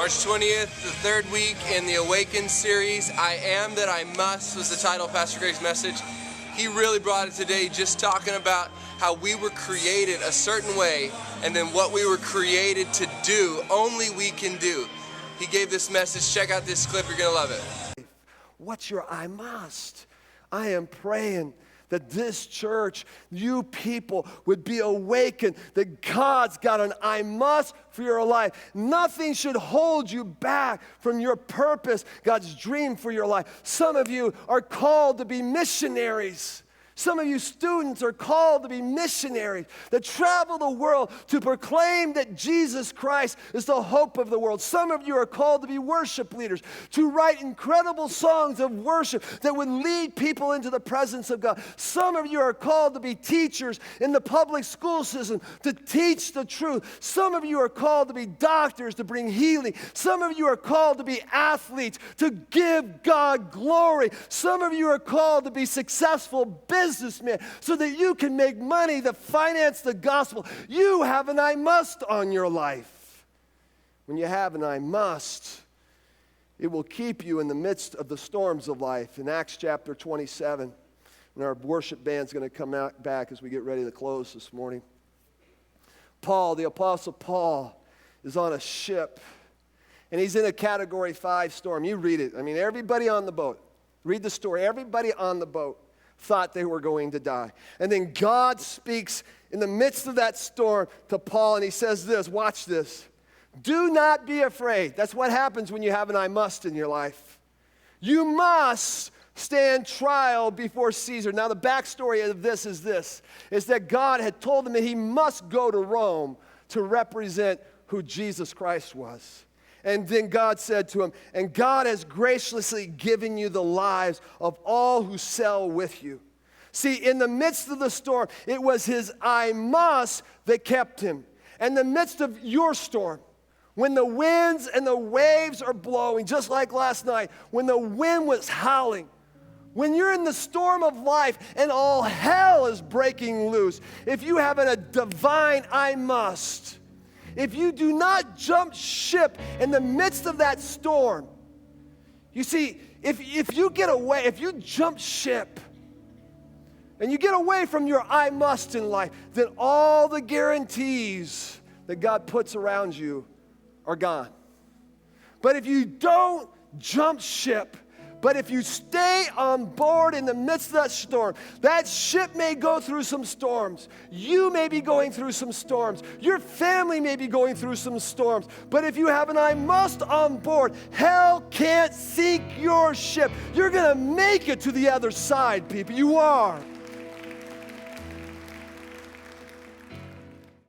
March 20th, the third week in the Awaken series. I Am That I Must was the title of Pastor Greg's message. He really brought it today, just talking about how we were created a certain way, and then what we were created to do, only we can do. He gave this message. Check out this clip. You're going to love it. What's your I must? I am praying that this church, you people, would be awakened, that God's got an I must for your life. Nothing should hold you back from your purpose, God's dream for your life. Some of you are called to be missionaries. Some of you students are called to be missionaries that travel the world to proclaim that Jesus Christ is the hope of the world. Some of you are called to be worship leaders, to write incredible songs of worship that would lead people into the presence of God. Some of you are called to be teachers in the public school system to teach the truth. Some of you are called to be doctors to bring healing. Some of you are called to be athletes to give God glory. Some of you are called to be successful businessmen so that you can make money to finance the gospel. You have an I must on your life. When you have an I must, it will keep you in the midst of the storms of life. In Acts chapter 27, and our worship band's going to come out back as we get ready to close this morning. Paul, the Apostle Paul, is on a ship, and he's in a Category 5 storm. You read it. I mean, everybody on the boat. Read the story. Everybody on the boat thought they were going to die. And then God speaks in the midst of that storm to Paul, and he says this, watch this. Do not be afraid. That's what happens when you have an I must in your life. You must stand trial before Caesar. Now the backstory of this is that God had told him that he must go to Rome to represent who Jesus Christ was. And then God said to him, and God has graciously given you the lives of all who sail with you. See, in the midst of the storm, it was his I must that kept him. In the midst of your storm, when the winds and the waves are blowing, just like last night, when the wind was howling, when you're in the storm of life and all hell is breaking loose, if you have a divine I must, if you do not jump ship in the midst of that storm, you see, if you get away, if you jump ship and you get away from your I must in life, then all the guarantees that God puts around you are gone. But if you don't jump ship, but if you stay on board in the midst of that ship may go through some storms. You may be going through some storms. Your family may be going through some storms. But if you have an I must on board, hell can't sink your ship. You're going to make it to the other side, people. You are.